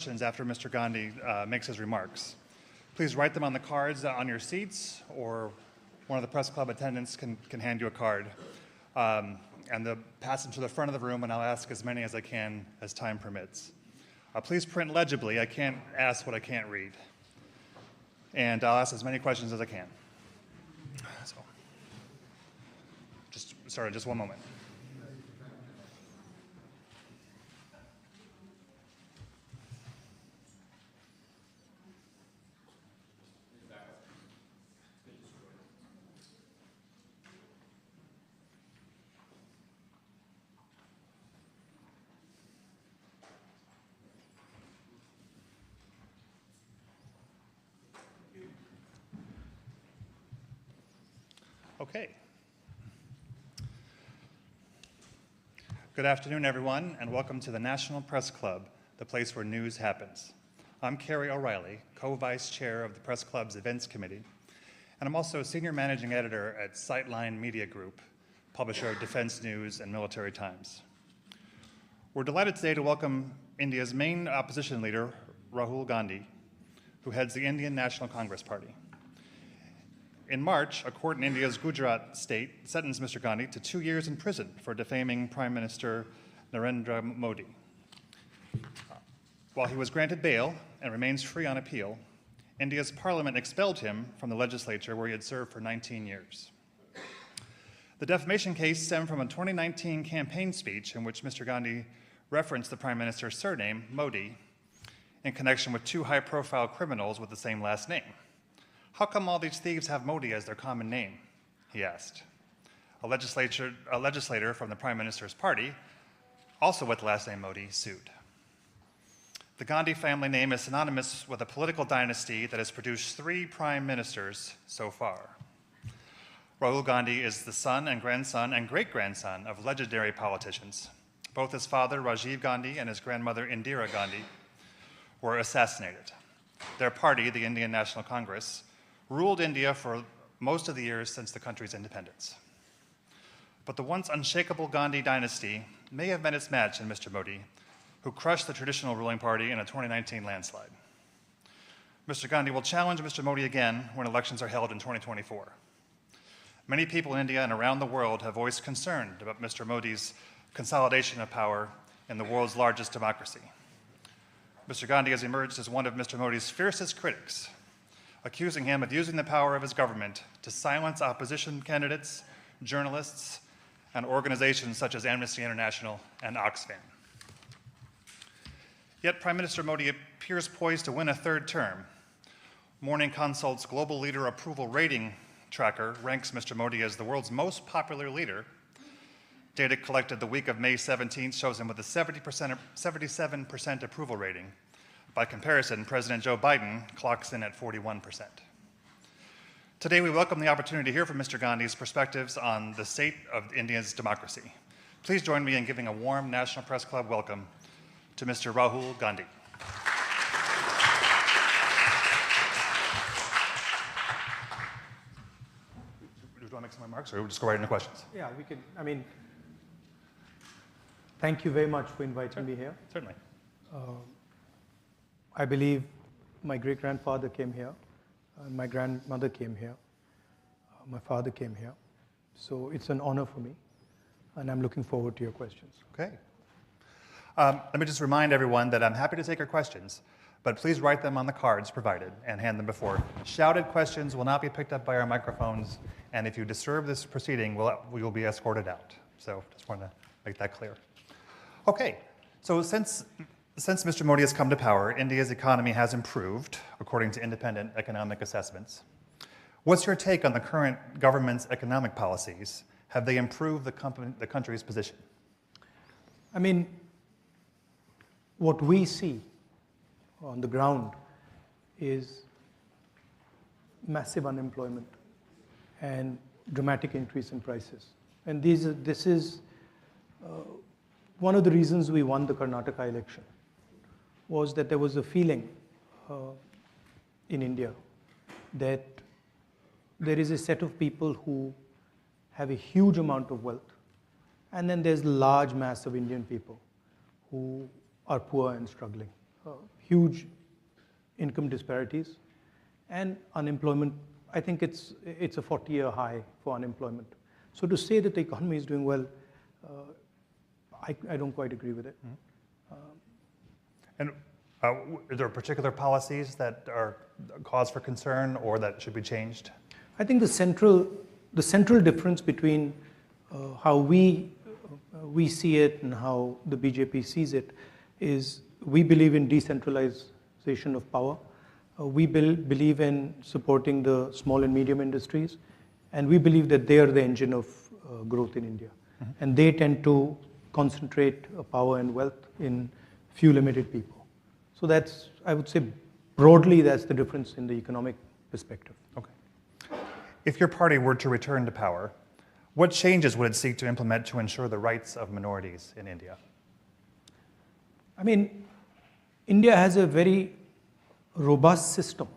questions after Mr. Gandhi makes his remarks. Please write them on the cards on your seats, or one of the press club attendants can hand you a card. And they'll pass them to the front of the room, and I'll ask as many as I can as time permits. Please print legibly. I can't ask what I can't read. And I'll ask as many questions as I can. So, just one moment. Okay. Good afternoon, everyone, and welcome to the National Press Club, the place where news happens. I'm Kerry O'Reilly, co-vice chair of the Press Club's Events Committee, and I'm also a senior managing editor at Sightline Media Group, publisher of Defense News and Military Times. We're delighted today to welcome India's main opposition leader, Rahul Gandhi, who heads the Indian National Congress Party. In March, a court in India's Gujarat state sentenced Mr. Gandhi to 2 years in prison for defaming Prime Minister Narendra Modi. While he was granted bail and remains free on appeal, India's parliament expelled him from the legislature where he had served for 19 years. The defamation case stemmed from a 2019 campaign speech in which Mr. Gandhi referenced the Prime Minister's surname, Modi, in connection with two high-profile criminals with the same last name. How come all these thieves have Modi as their common name? He asked. A legislator from the Prime Minister's party, also with the last name Modi, sued. The Gandhi family name is synonymous with a political dynasty that has produced 3 prime ministers so far. Rahul Gandhi is the son and grandson and great-grandson of legendary politicians. Both his father, Rajiv Gandhi, and his grandmother, Indira Gandhi, were assassinated. Their party, the Indian National Congress, ruled India for most of the years since the country's independence. But the once unshakable Gandhi dynasty may have met its match in Mr. Modi, who crushed the traditional ruling party in a 2019 landslide. Mr. Gandhi will challenge Mr. Modi again when elections are held in 2024. Many people in India and around the world have voiced concern about Mr. Modi's consolidation of power in the world's largest democracy. Mr. Gandhi has emerged as one of Mr. Modi's fiercest critics, accusing him of using the power of his government to silence opposition candidates, journalists, and organizations such as Amnesty International and Oxfam. Yet Prime Minister Modi appears poised to win a 3rd term. Morning Consult's Global Leader Approval Rating tracker ranks Mr. Modi as the world's most popular leader. Data collected the week of May 17th shows him with a 77% approval rating. By comparison, President Joe Biden clocks in at 41%. Today, we welcome the opportunity to hear from Mr. Gandhi's perspectives on the state of India's democracy. Please join me in giving a warm National Press Club welcome to Mr. Rahul Gandhi. Do you want to make some remarks, or we'll just go right into questions? Yeah, we could. Thank you very much for inviting me here. Certainly. I believe my great-grandfather came here, my grandmother came here, my father came here. So it's an honor for me, and I'm looking forward to your questions. Okay. Let me just remind everyone that I'm happy to take your questions, but please write them on the cards provided and hand them before. Shouted questions will not be picked up by our microphones, and if you disturb this proceeding, we will be escorted out. So just want to make that clear. Okay, so since Mr. Modi has come to power, India's economy has improved, according to independent economic assessments. What's your take on the current government's economic policies? Have they improved the country's position? What we see on the ground is massive unemployment and dramatic increase in prices. And this is one of the reasons we won the Karnataka election, was that there was a feeling in India that there is a set of people who have a huge amount of wealth, and then there's a large mass of Indian people who are poor and struggling. huge income disparities, and unemployment. I think it's a 40-year high for unemployment. So to say that the economy is doing well, I don't quite agree with it. And are there particular policies that are a cause for concern or that should be changed? I think the central difference between how we see it and how the BJP sees it is we believe in decentralization of power. We believe in supporting the small and medium industries, and we believe that they are the engine of growth in India. And they tend to concentrate power and wealth in few limited people. So that's, I would say, broadly, that's the difference in the economic perspective. Okay. If your party were to return to power, what changes would it seek to implement to ensure the rights of minorities in India? I mean, India has a very robust system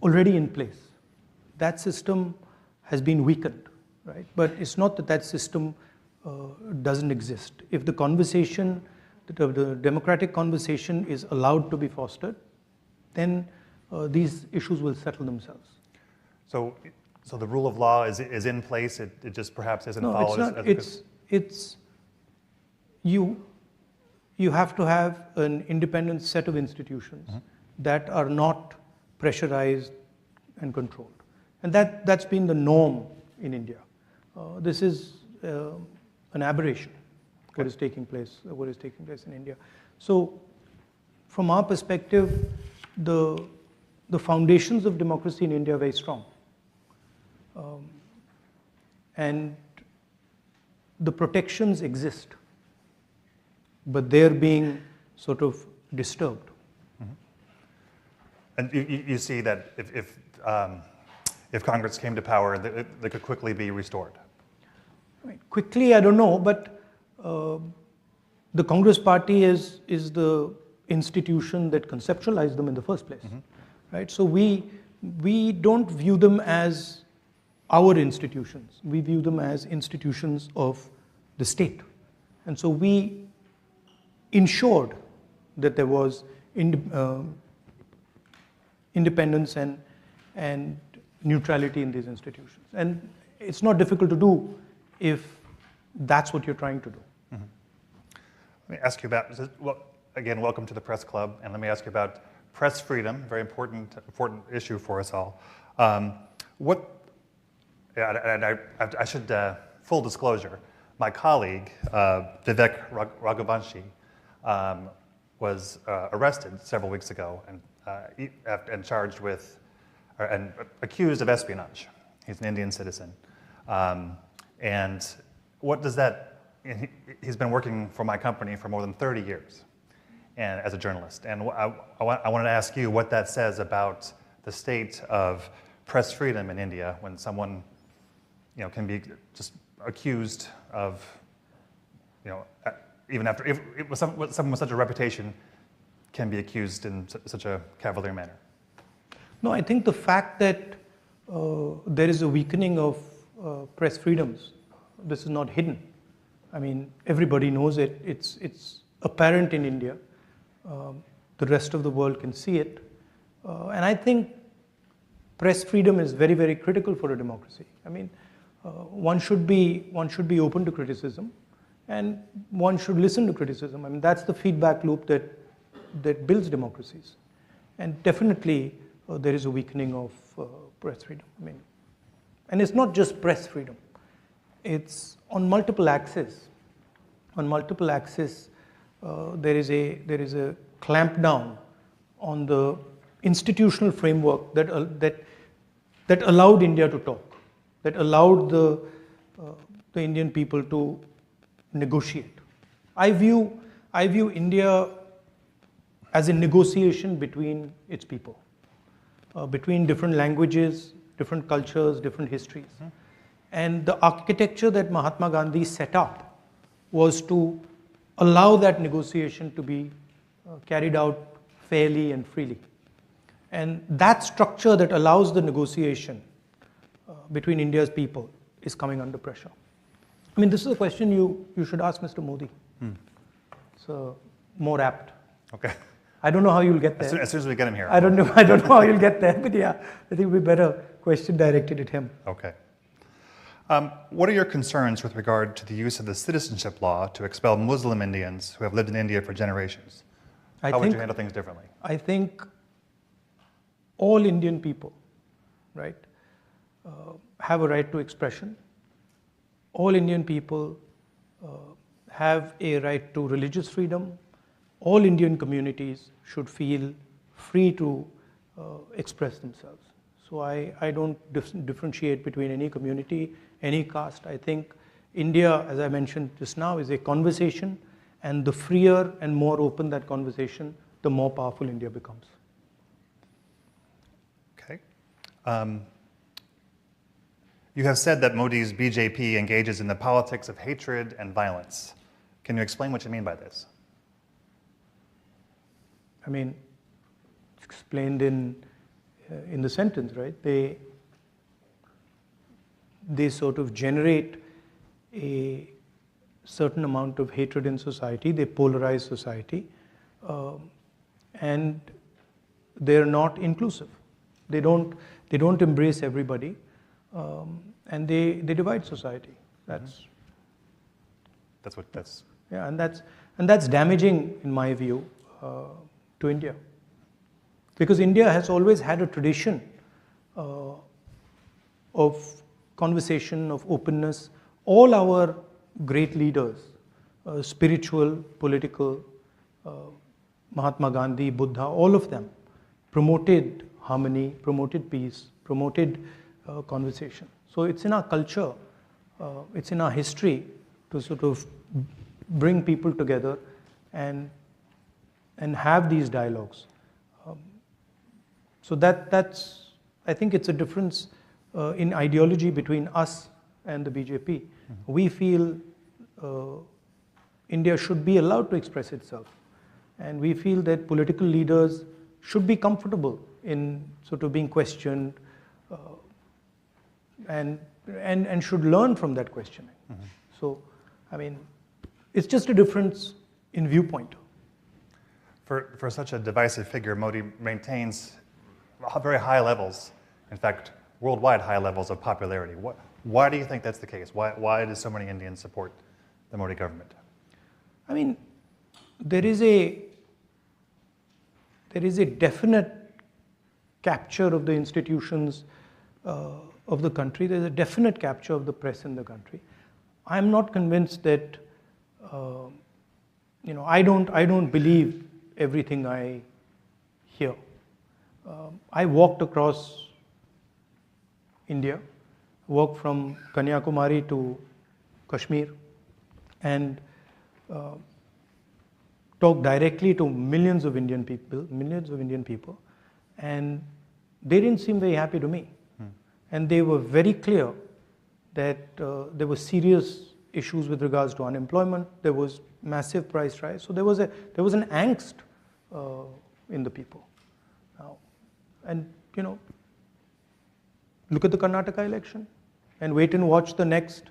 already in place. That system has been weakened, right? But it's not that that system doesn't exist. If the conversation, the democratic conversation is allowed to be fostered, then these issues will settle themselves. So the rule of law is in place. It just perhaps isn't followed. No, it's you have to have an independent set of institutions that are not pressurized and controlled, and that's been the norm in India. This is an aberration. What is taking place in India. So from our perspective, the foundations of democracy in India are very strong. And the protections exist, but they're being sort of disturbed. And you see that if Congress came to power, they could quickly be restored. I mean, quickly, I don't know, but the Congress Party is the institution that conceptualized them in the first place, right? So we don't view them as our institutions. We view them as institutions of the state, and so we ensured that there was independence and neutrality in these institutions. And it's not difficult to do if that's what you're trying to do. Let me ask you about, well, again, welcome to the Press Club, and let me ask you about press freedom, very important issue for us all. I should, full disclosure, my colleague, Vivek Raghuvanshi, was arrested several weeks ago and charged with, and accused of espionage. He's an Indian citizen. And what does that, he's been working for my company for more than 30 years and as a journalist. And I wanted to ask you what that says about the state of press freedom in India when someone, can be just accused of, even after, if someone with such a reputation can be accused in such a cavalier manner. No, I think the fact that there is a weakening of press freedoms, this is not hidden. I mean, everybody knows it. It's apparent in India. The rest of the world can see it. And I think press freedom is very, very critical for a democracy. I mean, one should be open to criticism, and one should listen to criticism. I mean, that's the feedback loop that builds democracies. And definitely, there is a weakening of press freedom. I mean, and it's not just press freedom. It's on multiple axes. On multiple axes, there is a clampdown on the institutional framework that allowed India to talk, that allowed the Indian people to negotiate. I view India as a negotiation between its people, between different languages, different cultures, different histories. And the architecture that Mahatma Gandhi set up was to allow that negotiation to be carried out fairly and freely. And that structure that allows the negotiation between India's people is coming under pressure. I mean, this is a question you should ask Mr. Modi. It's more apt. Okay. I don't know how you'll get As there. soon as we get him here. I don't know how you'll get there, but yeah, I think we better question directed at him. Okay. What are your concerns with regard to the use of the citizenship law to expel Muslim Indians who have lived in India for generations? How would you handle things differently? I think all Indian people, right, have a right to expression. All Indian people have a right to religious freedom. All Indian communities should feel free to express themselves. So I don't differentiate between any community, any caste. I think India, as I mentioned just now, is a conversation, and the freer and more open that conversation, the more powerful India becomes. Okay. You have said that Modi's BJP engages in the politics of hatred and violence. Can you explain what you mean by this? I mean, it's explained in the sentence, right? They sort of generate a certain amount of hatred in society. They polarize society, and they're not inclusive. They don't embrace everybody, and they divide society. That's yeah, and that's damaging in my view to India, because India has always had a tradition of conversation, of openness. All our great leaders, spiritual, political, Mahatma Gandhi, Buddha, all of them promoted harmony, promoted peace, promoted conversation. So it's in our culture, it's in our history to sort of bring people together and have these dialogues. So that's, I think it's a difference in ideology between us and the BJP. Mm-hmm. We feel India should be allowed to express itself, and we feel that political leaders should be comfortable in sort of being questioned and should learn from that questioning. Mm-hmm. So, I mean, it's just a difference in viewpoint. For such a divisive figure, Modi maintains very high levels, in fact, worldwide high levels of popularity. Why do you think that's the case? Why do so many Indians support the Modi government? I mean, there is a definite capture of the institutions of the country. There's a definite capture of the press in the country. I'm not convinced that, I don't believe everything I hear. I walked across India, walked from Kanyakumari to Kashmir, and talked directly to millions of Indian people, and they didn't seem very happy to me. And they were very clear that there were serious issues with regards to unemployment. There was massive price rise. So there was an angst in the people. Now, and look at the Karnataka election, and wait and watch the next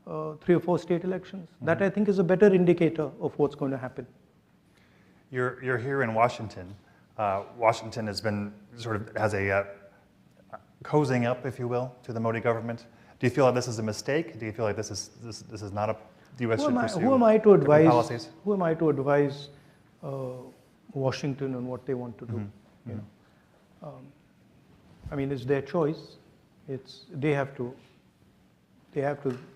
3 or 4 state elections. Mm-hmm. That I think is a better indicator of what's going to happen. You're here in Washington. Washington has a cozying up, if you will, to the Modi government. Do you feel like this is a mistake? Do you feel like this is not the U.S. should pursue? Who am I to advise? Policies? Who am I to advise Washington on what they want to do? Mm-hmm. I mean, it's their choice. They have to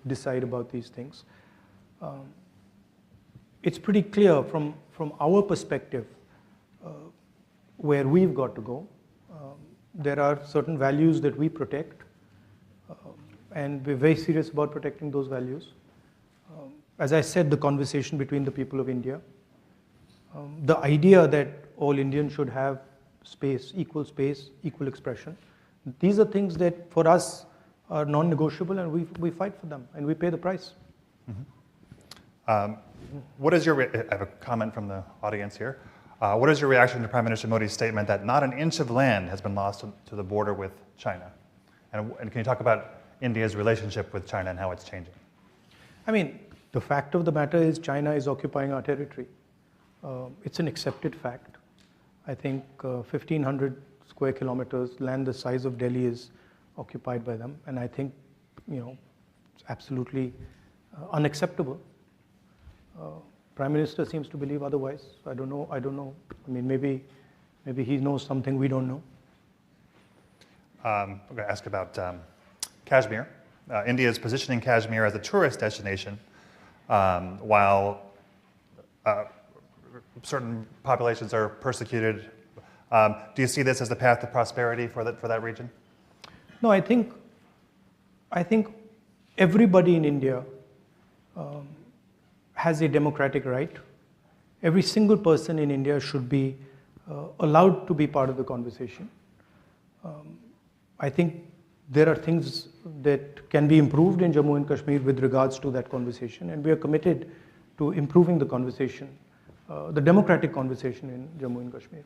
decide about these things. It's pretty clear from our perspective where we've got to go. There are certain values that we protect, and we're very serious about protecting those values. As I said, the conversation between the people of India, the idea that all Indians should have space, equal expression. These are things that for us are non-negotiable, and we fight for them, and we pay the price. Mm-hmm. What is I have a comment from the audience here. What is your reaction to Prime Minister Modi's statement that not an inch of land has been lost to the border with China? And can you talk about India's relationship with China and how it's changing? I mean, the fact of the matter is China is occupying our territory. It's an accepted fact. I think 1,500 square kilometers, land the size of Delhi is occupied by them. And I think, it's absolutely unacceptable. Prime Minister seems to believe otherwise. So I don't know. I mean, maybe he knows something we don't know. I'm going to ask about Kashmir. India is positioning Kashmir as a tourist destination, while certain populations are persecuted. Do you see this as the path to prosperity for that region? No, I think everybody in India has a democratic right. Every single person in India should be allowed to be part of the conversation. I think there are things that can be improved in Jammu and Kashmir with regards to that conversation, and we are committed to improving the conversation, the democratic conversation in Jammu and Kashmir.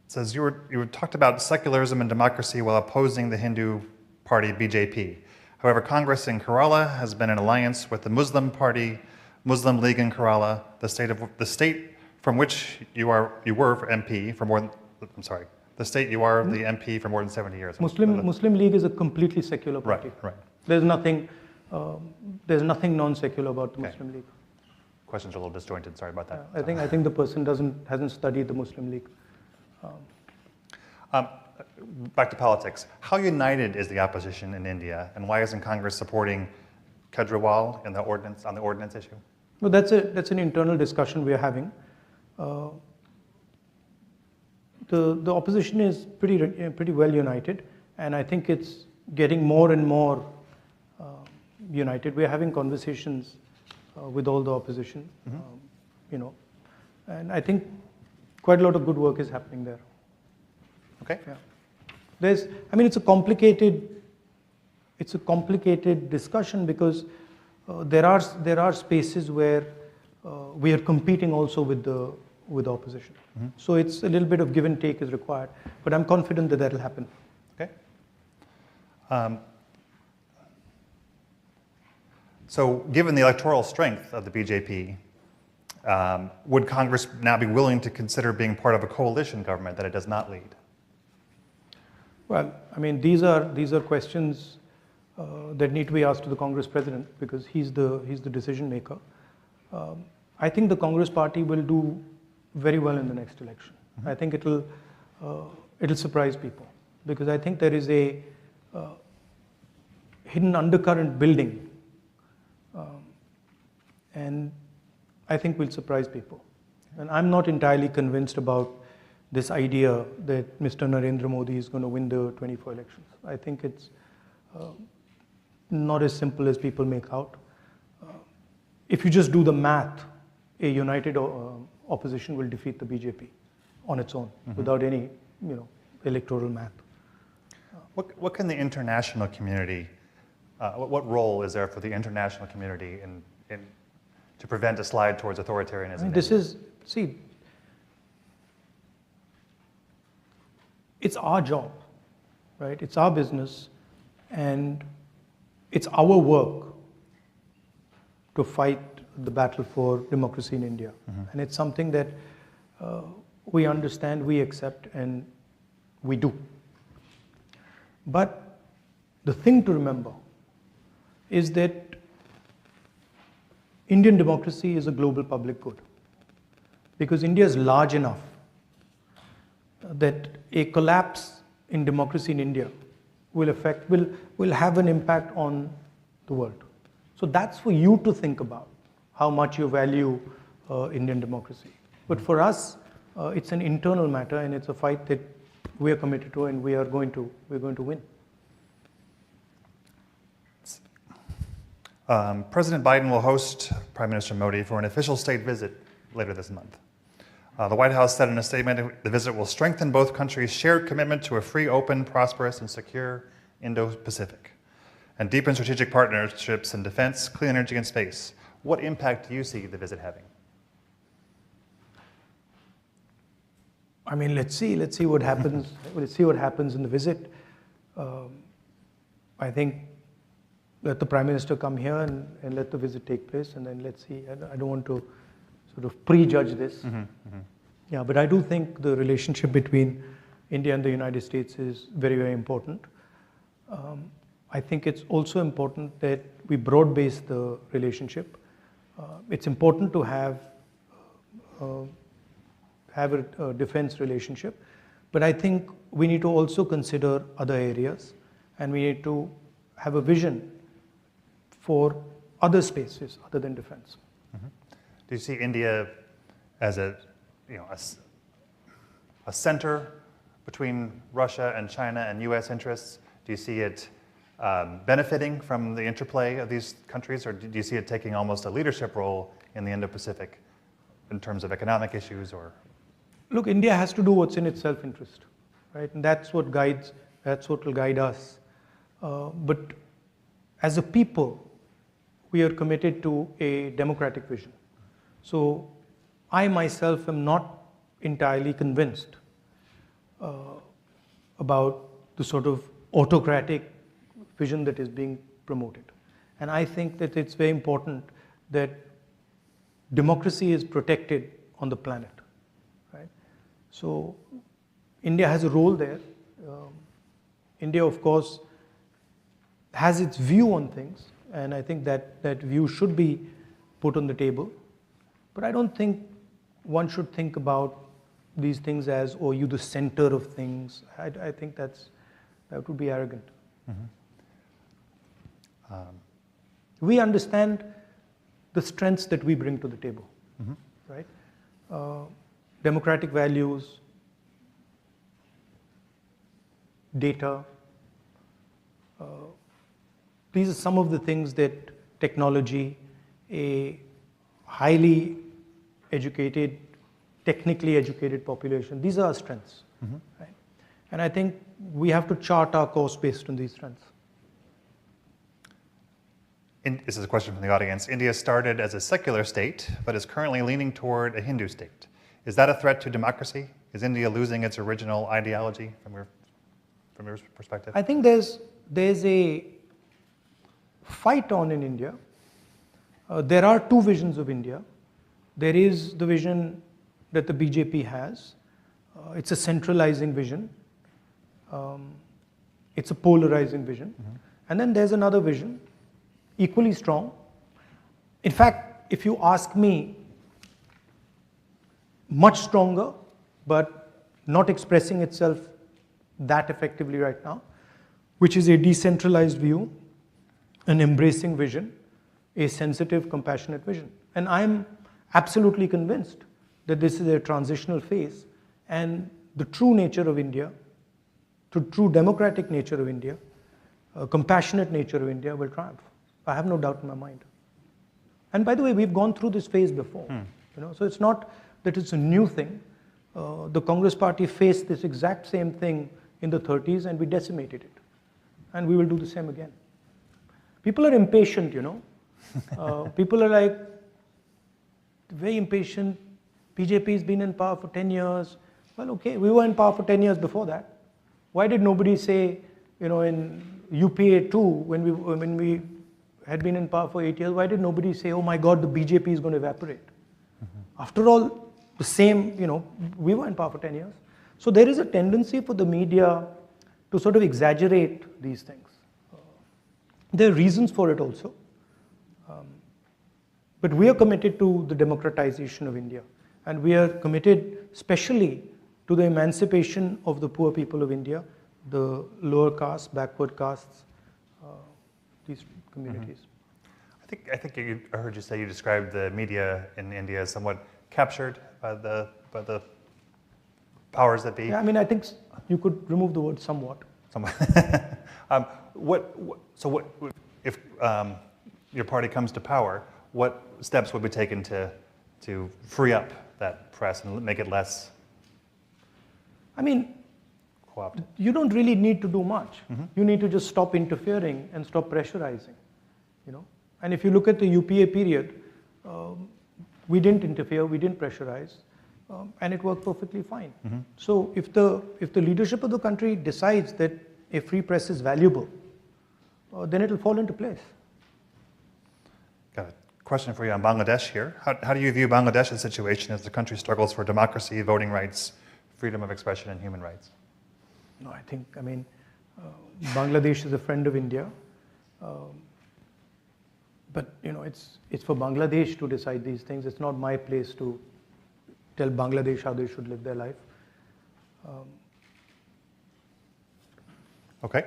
Says you talked about secularism and democracy while opposing the Hindu party BJP. However, Congress in Kerala has been in alliance with the Muslim party, Muslim League in Kerala, the state from which you were MP for more than, the state you are the MP for more than 70 years. Muslim League is a completely secular party. Right. There's nothing non-secular about the Muslim League. Questions are a little disjointed. Sorry about that. I think the person hasn't studied the Muslim League. Back to politics. How united is the opposition in India, and why isn't Congress supporting Kejriwal on the ordinance issue? Well, that's an internal discussion we are having. The opposition is pretty well united, and I think it's getting more and more united. We are having conversations with all the opposition, and I think quite a lot of good work is happening there. Okay. Yeah. It's a complicated discussion because there are spaces where we are competing also with the opposition. Mm-hmm. So it's a little bit of give and take is required, but I'm confident that will happen. Okay. So given the electoral strength of the BJP, would Congress now be willing to consider being part of a coalition government that it does not lead? Well, these are questions that need to be asked to the Congress president because he's the decision maker. I think the Congress party will do very well in the next election. Mm-hmm. I think it'll surprise people because I think there is a hidden undercurrent building, and I think will surprise people. And I'm not entirely convinced about this idea that Mr. Narendra Modi is going to win the 24 elections. I think it's not as simple as people make out. If you just do the math, a united opposition will defeat the BJP on its own, mm-hmm. without any electoral math. What can the international community, what role is there for the international community in to prevent a slide towards authoritarianism? It's our job, right? It's our business, and it's our work to fight the battle for democracy in India. Mm-hmm. And it's something that we understand, we accept, and we do. But the thing to remember is that Indian democracy is a global public good because India is large enough that a collapse in democracy in India will have an impact on the world. So that's for you to think about how much you value Indian democracy. But for us, it's an internal matter, and it's a fight that we are committed to, and we're going to win. President Biden will host Prime Minister Modi for an official state visit later this month. The White House said in a statement the visit will strengthen both countries' shared commitment to a free, open, prosperous, and secure Indo-Pacific, and deepen strategic partnerships in defense, clean energy, and space. What impact do you see the visit having? Let's see what happens. Let's see what happens in the visit. I think let the Prime Minister come here and let the visit take place, and then let's see. I don't want to sort of prejudge this. Yeah, but I do think the relationship between India and the United States is very, very important. I think it's also important that we broad-base the relationship. It's important to have a defense relationship, but I think we need to also consider other areas, and we need to have a vision for other spaces other than defense. Do you see India as a center between Russia and China and U.S. interests? Do you see it benefiting from the interplay of these countries, or do you see it taking almost a leadership role in the Indo-Pacific in terms of economic issues? Or look, India has to do what's in its self-interest, right? And that's what will guide us. But as a people, we are committed to a democratic vision. So I myself am not entirely convinced about the sort of autocratic vision that is being promoted. And I think that it's very important that democracy is protected on the planet, right? So India has a role there. India, of course, has its view on things, and I think that view should be put on the table. But I don't think one should think about these things as, oh, you the center of things. I think that would be arrogant. We understand the strengths that we bring to the table, right? Democratic values, data. These are some of the things that technology, a highly educated, technically educated population, these are our strengths, right? And I think we have to chart our course based on these strengths. This is a question from the audience. India started as a secular state, but is currently leaning toward a Hindu state. Is that a threat to democracy? Is India losing its original ideology from your perspective? I think there's a fight on in India. There are two visions of India. There is the vision that the BJP has. It's a centralizing vision. It's a polarizing vision. And then there's another vision, equally strong. In fact, if you ask me, much stronger, but not expressing itself that effectively right now, which is a decentralized view, an embracing vision, a sensitive, compassionate vision. And I'm absolutely convinced that this is a transitional phase, and the true nature of India, the true democratic nature of India, compassionate nature of India will triumph. I have no doubt in my mind. And by the way, we've gone through this phase before. So it's not that it's a new thing. The Congress party faced this exact same thing in the 30s, and we decimated it. And we will do the same again. People are impatient, People are like, very impatient. BJP has been in power for 10 years. Well, okay, we were in power for 10 years before that. Why did nobody say, in UPA 2, when we had been in power for 8 years, why did nobody say, oh my God, the BJP is going to evaporate? After all, the same, we were in power for 10 years. So there is a tendency for the media to sort of exaggerate these things. There are reasons for it also. But we are committed to the democratization of India. And we are committed especially to the emancipation of the poor people of India, the lower castes, backward castes, these communities. I think I heard you say you described the media in India as somewhat captured by the powers that be. Yeah, I think you could remove the word somewhat. Somewhat. So if your party comes to power, what steps would be taken to free up that press and make it less co-opted? You don't really need to do much. You need to just stop interfering and stop pressurizing. And if you look at the UPA period, we didn't interfere, we didn't pressurize, and it worked perfectly fine. So if the leadership of the country decides that a free press is valuable, then it will fall into place. Got it. question for you on Bangladesh here. How do you view Bangladesh's situation as the country struggles for democracy, voting rights, freedom of expression, and human rights? No, Bangladesh is a friend of India. But it's for Bangladesh to decide these things. It's not my place to tell Bangladesh how they should live their life. Okay.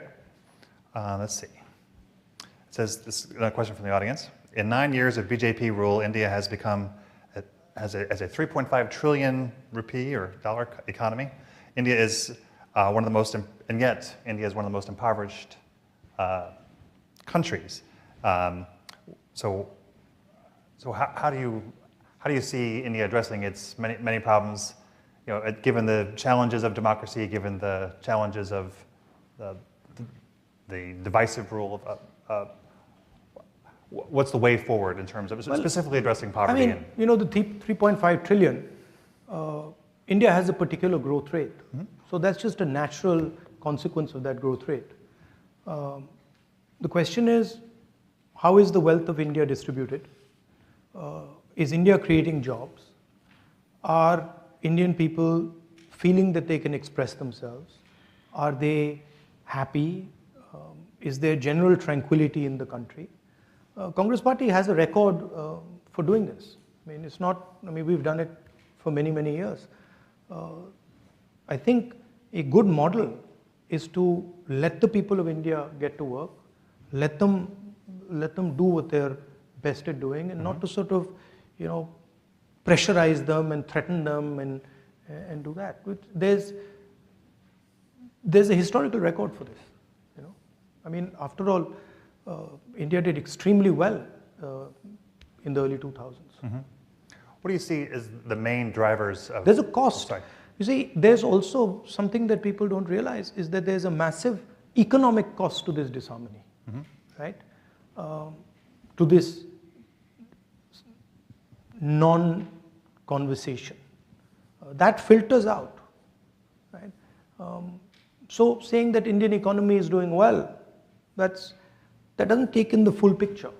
Let's see. It says, this is a question from the audience. In 9 years of BJP rule, India has become, as a 3.5 trillion rupee or dollar economy. India is one of the most, and yet India is one of the most impoverished countries. So how do you see India addressing its many problems? Given the challenges of democracy, given the challenges of the divisive rule of what's the way forward in terms of specifically addressing poverty? The 3.5 trillion, India has a particular growth rate. Mm-hmm. So that's just a natural consequence of that growth rate. The question is, how is the wealth of India distributed? Is India creating jobs? Are Indian people feeling that they can express themselves? Are they happy? Is there general tranquility in the country? Congress Party has a record for doing this. We've done it for many, many years. I think a good model is to let the people of India get to work, let them do what they're best at doing, and not to sort of, pressurize them and threaten them and do that. There's a historical record for this. After all, India did extremely well in the early 2000s. Mm-hmm. What do you see as the main drivers of... There's a cost. You see, there's also something that people don't realize is that there's a massive economic cost to this disharmony, mm-hmm. right? To this non-conversation. That filters out, right? So saying that Indian economy is doing well, that doesn't take in the full picture.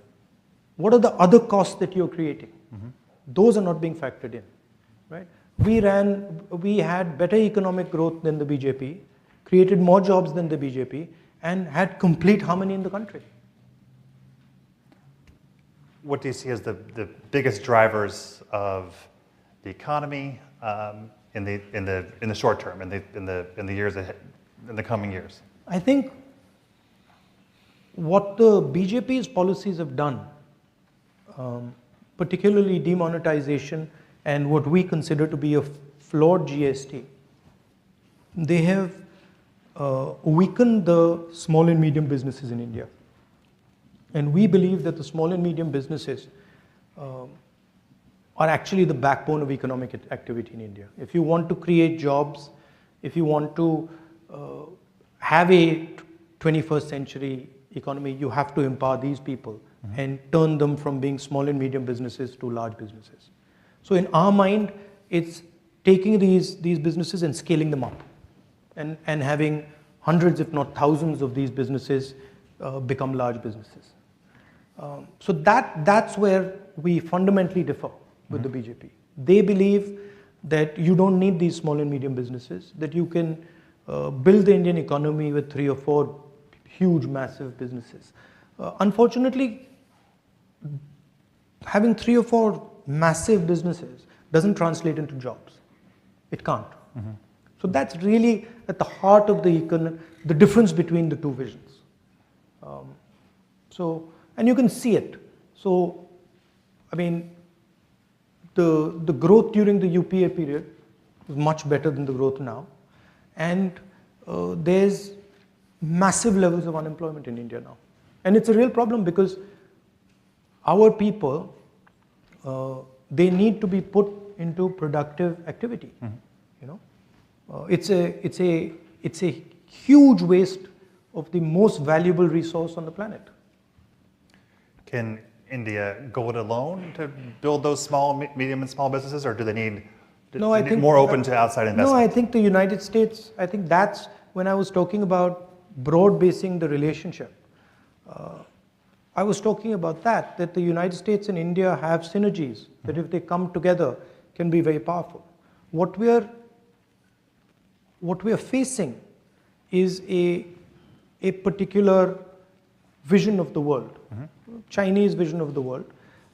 What are the other costs that you're creating? Mm-hmm. Those are not being factored in, right? We had better economic growth than the BJP, created more jobs than the BJP, and had complete harmony in the country. What do you see as the biggest drivers of the economy in the short term, in the years ahead, in the coming years? I think what the BJP's policies have done, particularly demonetization and what we consider to be a flawed GST, they have weakened the small and medium businesses in India. And we believe that the small and medium businesses are actually the backbone of economic activity in India. If you want to create jobs, if you want to have a 21st century economy, you have to empower these people, mm-hmm. and turn them from being small and medium businesses to large businesses. So in our mind, it's taking these businesses and scaling them up and having hundreds, if not thousands, of these businesses become large businesses. So that's where we fundamentally differ with, mm-hmm. the BJP. They believe that you don't need these small and medium businesses, that you can build the Indian economy with 3 or 4 huge, massive businesses. Unfortunately, having 3 or 4 massive businesses doesn't translate into jobs. It can't. Mm-hmm. So that's really at the heart of the difference between the two visions. And you can see it. So, the growth during the UPA period was much better than the growth now. And there's massive levels of unemployment in India now. And it's a real problem because our people, they need to be put into productive activity. Mm-hmm. It's a huge waste of the most valuable resource on the planet. Can India go it alone to build those medium and small businesses, or do they need more open to outside investment? No, I think the United States, I think that's when I was talking about broad basing the relationship. I was talking about that the United States and India have synergies that if they come together can be very powerful. What we are facing is a particular vision of the world, Chinese vision of the world,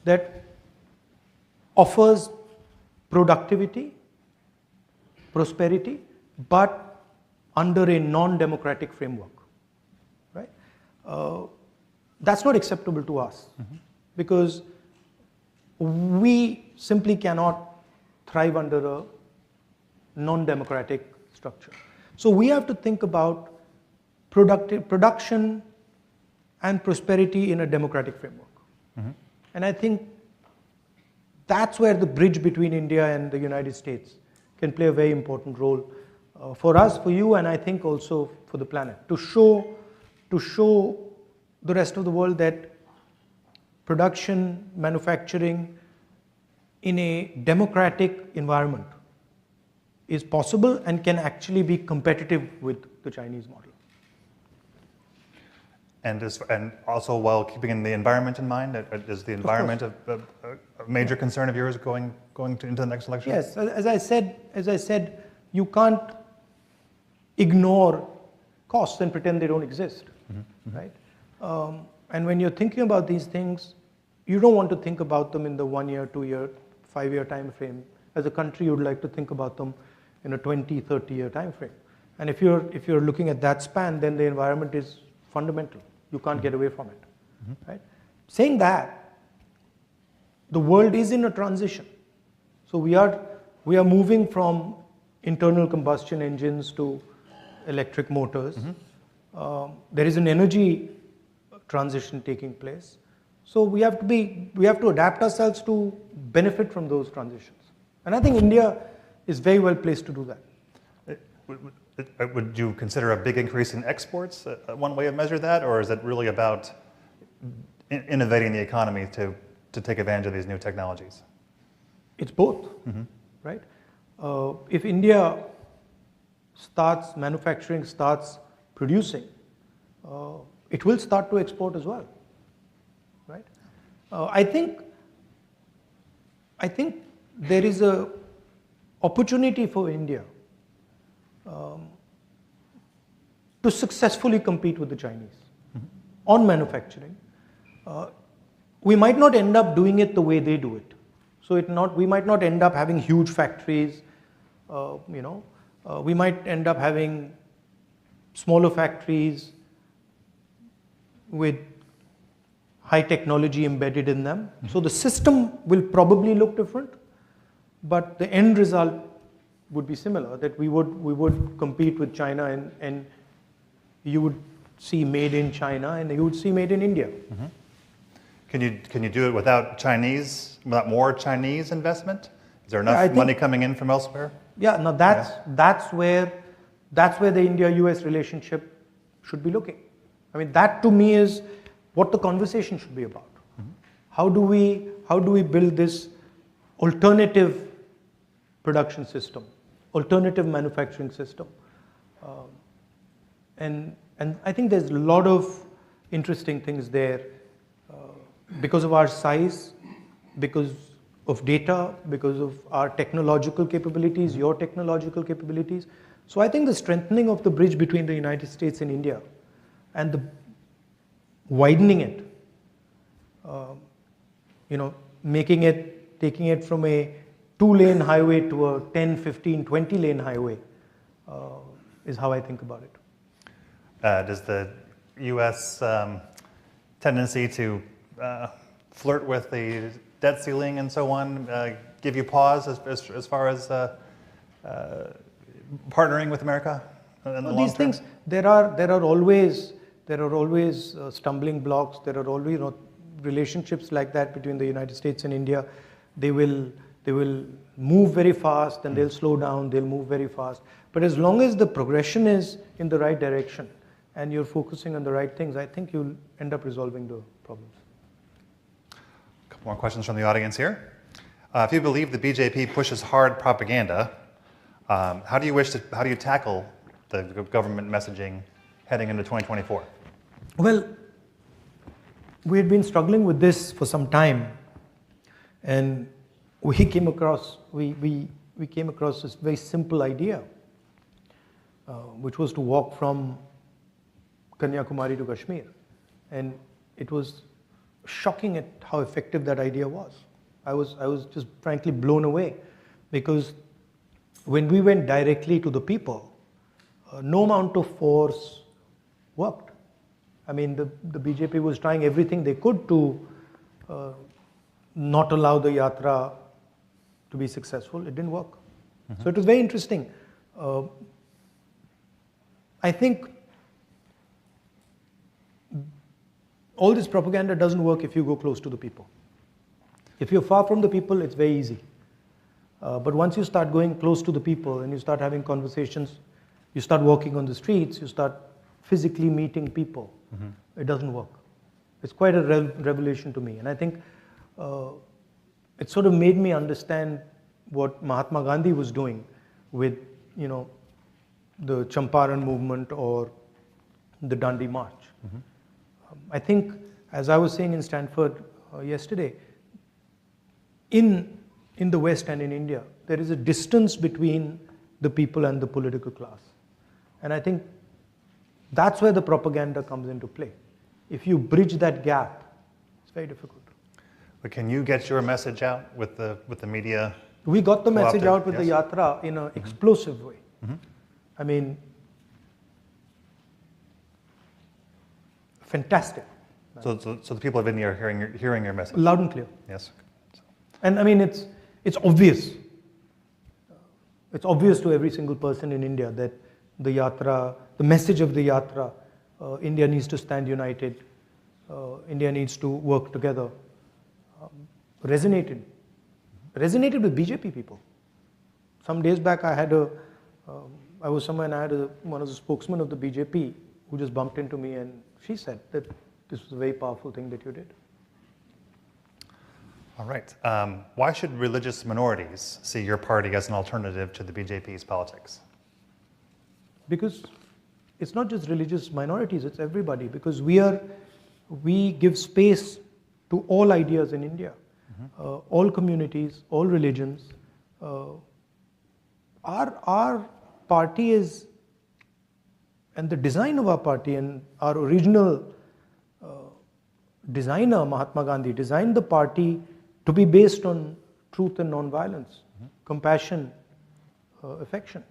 that offers productivity, prosperity, but under a non-democratic framework, right? That's not acceptable to us because we simply cannot thrive under a non-democratic structure. So we have to think about production and prosperity in a democratic framework. And I think that's where the bridge between India and the United States can play a very important role for us, for you, and I think also for the planet, to show the rest of the world that production, manufacturing in a democratic environment is possible and can actually be competitive with the Chinese model. And also while keeping the environment in mind, is the environment a major concern of yours going into the next election? Yes, as I said, you can't ignore costs and pretend they don't exist, right? And when you're thinking about these things, you don't want to think about them in the 1 year, 2 year, 5 year time frame. As a country, you would like to think about them in a 20, 30 year time frame. And if you're looking at that span, then the environment is fundamental. You can't get away from it, right? Saying that, the world is in a transition. So we are moving from internal combustion engines to electric motors. There is an energy transition taking place. So we have to adapt ourselves to benefit from those transitions. And I think India is very well placed to do that. Would you consider a big increase in exports one way to measure that, or is it really about innovating the economy to take advantage of these new technologies? It's both, right? If India starts manufacturing, starts producing, it will start to export as well, right? I think there is a opportunity for India to successfully compete with the Chinese on manufacturing. We might not end up doing it the way they do it. So we might not end up having huge factories. We might end up having smaller factories with high technology embedded in them. So the system will probably look different, but the end result would be similar, that we would compete with China and you would see made in China and you would see made in India. Can you do it without more Chinese investment? Is there enough money coming in from elsewhere? Yeah, no, that's where the India-US relationship should be looking. I mean, that to me is what the conversation should be about. How do we build this alternative production system, alternative manufacturing system? And I think there's a lot of interesting things there because of our size, because of data, because of our technological capabilities, your technological capabilities. So I think the strengthening of the bridge between the United States and India and the widening it, taking it from a 2-lane highway to a 10, 15, 20-lane highway is how I think about it. Does the U.S. Tendency to flirt with the debt ceiling and so on give you pause as far as partnering with America in the long These term? things, there are always stumbling blocks. There are always relationships like that between the United States and India. They will move very fast, and they'll slow down. They'll move very fast. But as long as the progression is in the right direction and you're focusing on the right things, I think you'll end up resolving the problems. A couple more questions from the audience here. If you believe the BJP pushes hard propaganda, how do you tackle the government messaging heading into 2024? Well, we had been struggling with this for some time, and we came across this very simple idea, which was to walk from Kanyakumari to Kashmir, and it was shocking at how effective that idea was. I was just frankly blown away, because when we went directly to the people, no amount of force worked. I mean, the BJP was trying everything they could to not allow the yatra to be successful. It didn't work. So it was very interesting. I think all this propaganda doesn't work if you go close to the people. If you're far from the people, it's very easy. But once you start going close to the people and you start having conversations, you start walking on the streets, you start physically meeting people, it doesn't work. It's quite a revelation to me. And I think it sort of made me understand what Mahatma Gandhi was doing with, the Champaran movement or the Dandi March. I think, as I was saying in Stanford yesterday, in the West and in India, there is a distance between the people and the political class. And I think that's where the propaganda comes into play. If you bridge that gap, it's very difficult. But can you get your message out with the media? We got the message Co-opted, out with yes. the yatra in an explosive way. I mean, fantastic. So the people of India are hearing your message? Loud and clear. Yes. And I mean, it's obvious. It's obvious to every single person in India that the yatra, the message of the yatra, India needs to stand united, India needs to work together, resonated with BJP people. Some days back, I was somewhere and I had one of the spokesmen of the BJP who just bumped into me, and she said that this was a very powerful thing that you did. All right. Why should religious minorities see your party as an alternative to the BJP's politics? Because it's not just religious minorities, it's everybody. Because we give space to all ideas in India, all communities, all religions. Our party is, and the design of our party and our original designer, Mahatma Gandhi, designed the party to be based on truth and non-violence, compassion, affection.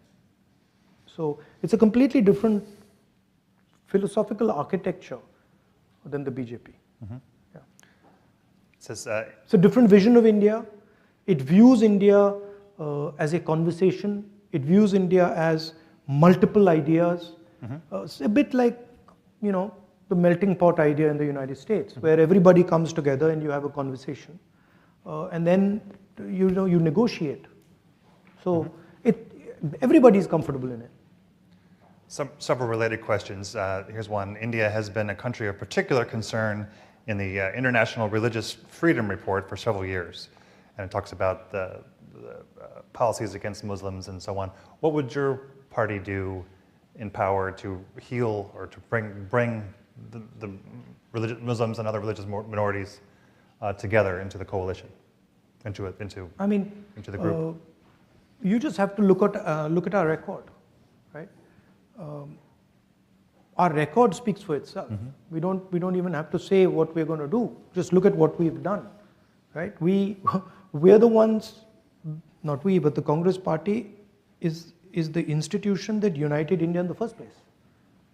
So it's a completely different philosophical architecture than the BJP. Yeah. It says, It's a different vision of India. It views India as a conversation. It views India as multiple ideas. It's a bit like, the melting pot idea in the United States, where everybody comes together and you have a conversation, and then you negotiate. So everybody is comfortable in it. several related questions. Here's one. India has been a country of particular concern in the International Religious Freedom Report for several years, and it talks about the policies against Muslims and so on. What would your party do in power to heal or to bring the Muslims and other religious minorities together into the coalition, into the group? You just have to look at our record, right? Our record speaks for itself. We don't even have to say what we're going to do. Just look at what we've done, right? We're the ones, not we, but the Congress Party is the institution that united India in the first place.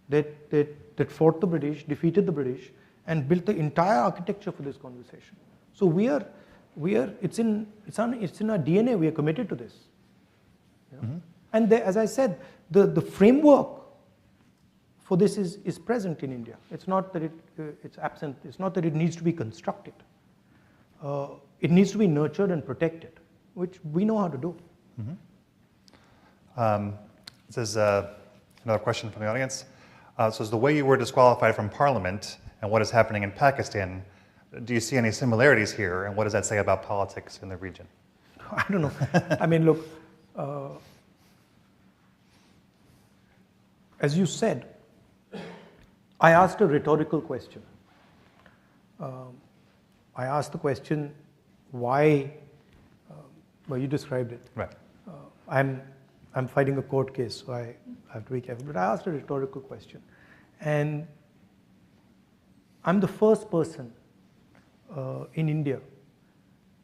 That fought the British, defeated the British, and built the entire architecture for this conversation. So it's in our DNA. We are committed to this. And as I said, the framework for this is present in India. It's not that it's absent. It's not that it needs to be constructed. It needs to be nurtured and protected, which we know how to do. This is another question from the audience. So is the way you were disqualified from parliament and what is happening in Pakistan, do you see any similarities here, and what does that say about politics in the region? I don't know. I mean, look, as you said, I asked a rhetorical question. I asked the question, why, well, you described it. Right. I'm fighting a court case, so I have to be careful. But I asked a rhetorical question. And I'm the first person in India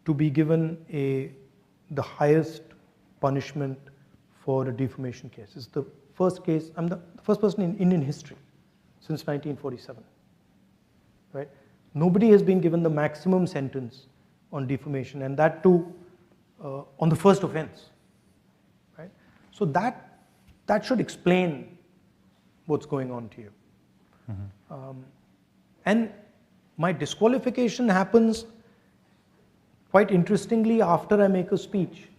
to be given the highest punishment for a defamation case. It's the first case, I'm the first person in Indian history since 1947, right? Nobody has been given the maximum sentence on defamation, and that too on the first offense, right? So that should explain what's going on to you. And my disqualification happens, quite interestingly, after I make a speech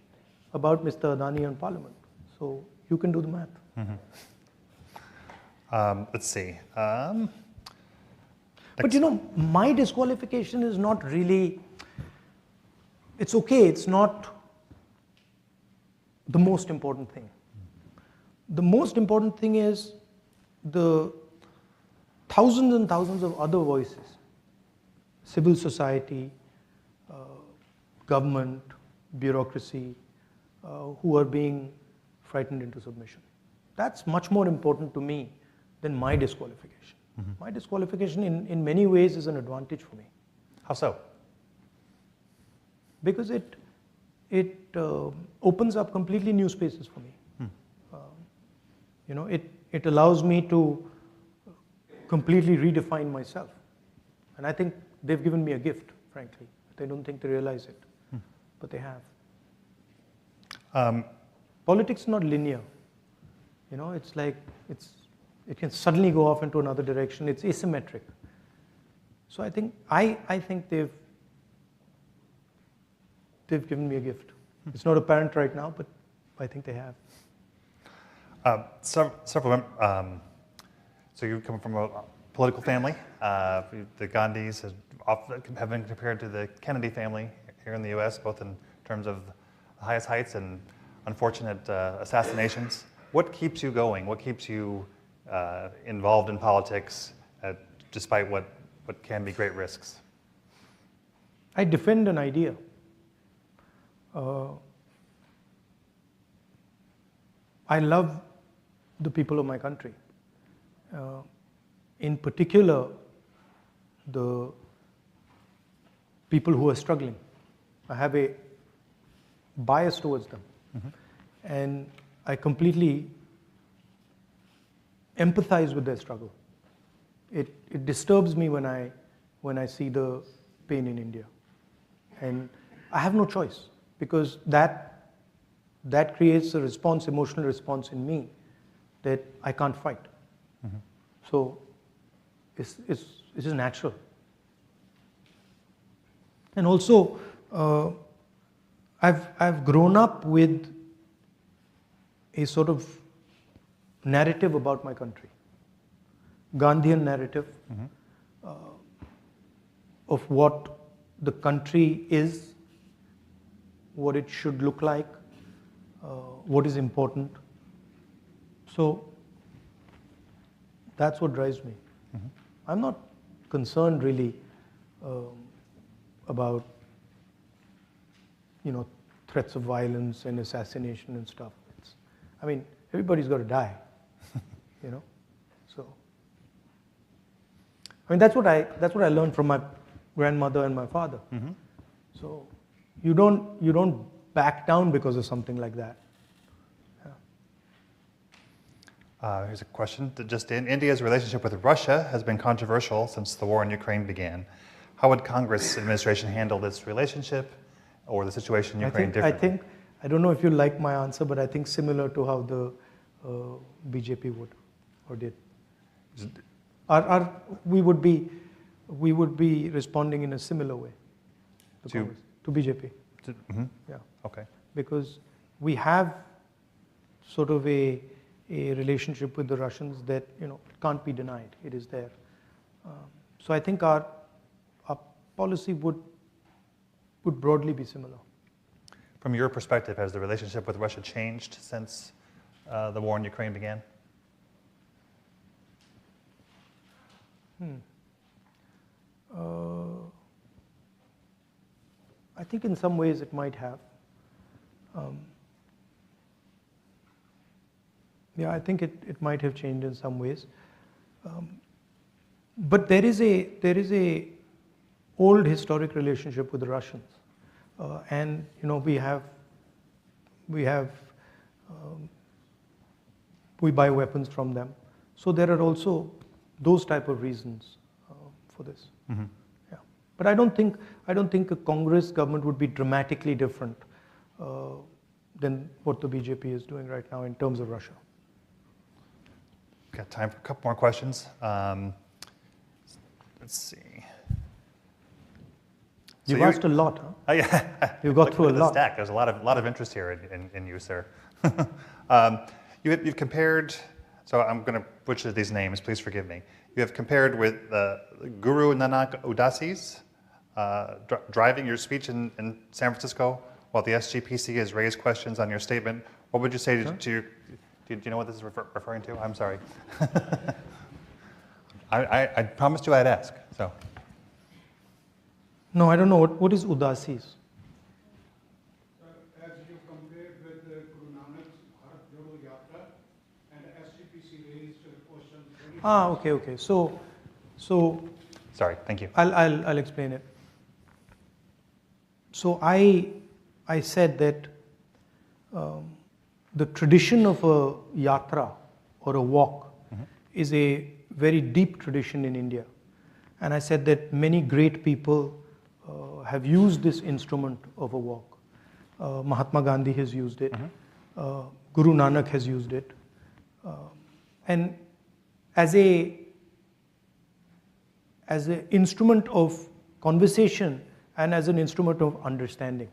about Mr. Adani in Parliament. So you can do the math. Let's see. But you know, my disqualification is not really, it's okay, it's not the most important thing. The most important thing is the thousands and thousands of other voices, civil society, government, bureaucracy, who are being frightened into submission. That's much more important to me than my disqualification. My disqualification in many ways is an advantage for me. How so? Because it opens up completely new spaces for me. You know, it allows me to completely redefine myself. And I think they've given me a gift, frankly. They don't think they realize it, but they have. Politics is not linear. You know, it's like, it can suddenly go off into another direction. It's asymmetric. So I think they've given me a gift. It's not apparent right now, but I think they have. So you come from a political family. The Gandhis have been compared to the Kennedy family here in the U.S., both in terms of the highest heights and unfortunate assassinations. What keeps you going? What keeps you involved in politics, despite what can be great risks? I defend an idea. I love the people of my country. In particular, the people who are struggling. I have a bias towards them. And I completely empathize with their struggle. It disturbs me when I see the pain in India. And I have no choice, because that creates a response, emotional response in me that I can't fight. So it's just natural. And also, I've grown up with a sort of narrative about my country, Gandhian narrative of what the country is, what it should look like, what is important. So that's what drives me. I'm not concerned really about, you know, threats of violence and assassination and stuff. I mean, everybody's got to die, you know. So, I mean, that's what I learned from my grandmother and my father. So, you don't back down because of something like that. Here's a question that just in. India's relationship with Russia has been controversial since the war in Ukraine began. How would Congress administration handle this relationship or the situation in Ukraine differently? I don't know if you like my answer, but I think similar to how the BJP would or did. We would be responding in a similar way to BJP. Yeah. Okay. Because we have sort of a relationship with the Russians that, you know, can't be denied. It is there. So I think our policy would broadly be similar. From your perspective, has the relationship with Russia changed since the war in Ukraine began? I think in some ways it might have. Yeah, I think it might have changed in some ways. But there is a old historic relationship with the Russians, and we buy weapons from them. So there are also those type of reasons for this. Mm-hmm. Yeah, but I don't think a Congress government would be dramatically different than what the BJP is doing right now in terms of Russia. Got time for a couple more questions. Let's see. You've asked a lot, huh? Oh, yeah. You got through a lot. Stack. There's a lot of interest here in you, sir. You've compared. So I'm going to butcher these names. Please forgive me. You have compared with Guru Nanak Udasis driving your speech in San Francisco, while the SGPC has raised questions on your statement. What would you say to your? Do you know what this is referring to? I'm sorry. I promised you I'd ask. So. No, I don't know. What is Udasis? As you compared with Guru Nanak's Bharat Jodo Yatra and SGPC raised questions. Okay. So. Sorry. Thank you. I'll explain it. So I said that the tradition of a yatra or a walk is a very deep tradition in India, and I said that many great people have used this instrument of a walk. Mahatma Gandhi has used it. Guru Nanak has used it, and as an instrument of conversation and as an instrument of understanding.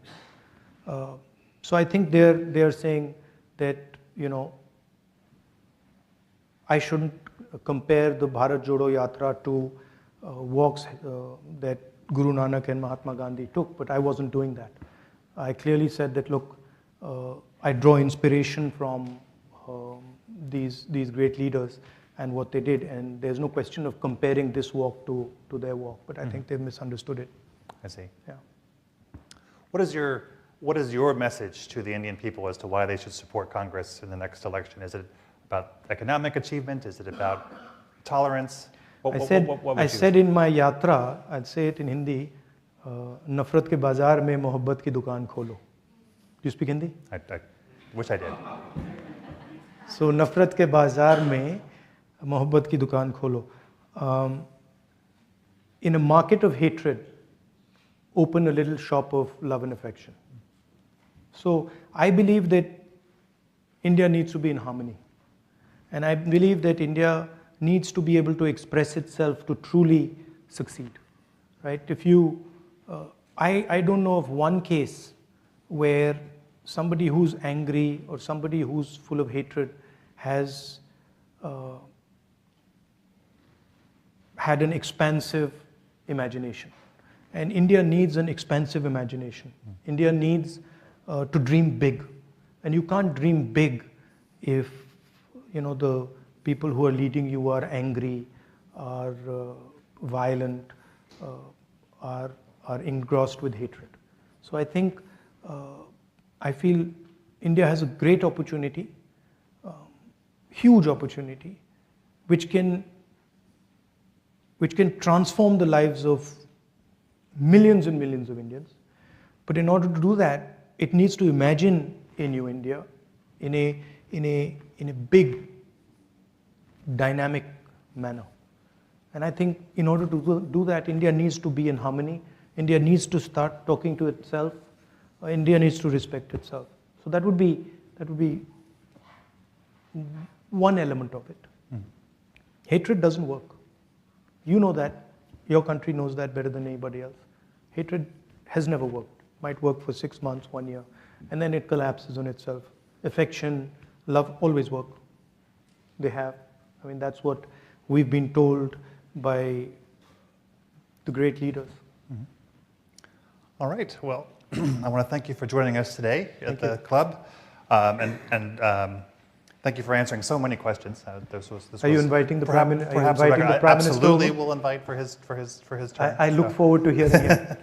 So I think they're saying that I shouldn't compare the Bharat Jodo Yatra to walks that Guru Nanak and Mahatma Gandhi took, but I wasn't doing that. I clearly said that, look, I draw inspiration from these great leaders and what they did, and there's no question of comparing this walk to their walk, but I think they've misunderstood it. I see. Yeah. What is your message to the Indian people as to why they should support Congress in the next election? Is it about economic achievement? Is it about tolerance? I said in my yatra, I'd say it in Hindi, nafrat ke bazaar mein mohabbat ki dukaan kholo. Do you speak Hindi? I wish I did. So nafrat ke bazaar mein mohabbat ki dukaan kholo. In a market of hatred, open a little shop of love and affection. So I believe that India needs to be in harmony. And I believe that India needs to be able to express itself to truly succeed, right? I don't know of one case where somebody who's angry or somebody who's full of hatred has had an expansive imagination. And India needs an expansive imagination. India needs to dream big. And you can't dream big if the people who are leading you are angry, are violent, are engrossed with hatred. So I feel India has a great opportunity, huge opportunity, which can transform the lives of millions and millions of Indians. But in order to do that, it needs to imagine a new India in a big, dynamic manner. And I think in order to do that, India needs to be in harmony. India needs to start talking to itself. India needs to respect itself. So that would be one element of it. Hatred doesn't work. You know that. Your country knows that better than anybody else. Hatred has never worked. Might work for 6 months, 1 year, and then it collapses on itself. Affection, love always work. They have. I mean, that's what we've been told by the great leaders. All right. Well, I want to thank you for joining us today at the club, and Thank you for answering so many questions. This Are you was inviting the perhaps- Prime Minister? perhaps Inviting Rebecca, the Prime Minister absolutely over? will invite for his turn. I look So, forward to hearing it.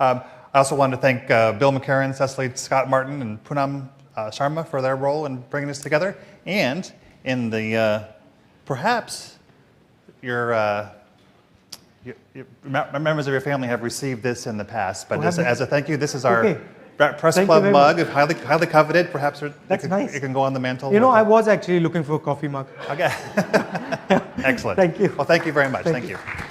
I also wanted to thank Bill McCarran, Cecily Scott Martin, and Poonam Sharma for their role in bringing this together. And in the perhaps your members of your family have received this in the past, but Oh, have they? as a thank you, this is our Okay. Press Thank you Club very mug, highly coveted. Perhaps That's nice. it can go on the mantle. You know, I was actually looking for a coffee mug. Okay. Excellent. Thank you. Well, thank you very much. Thank Thank you. you.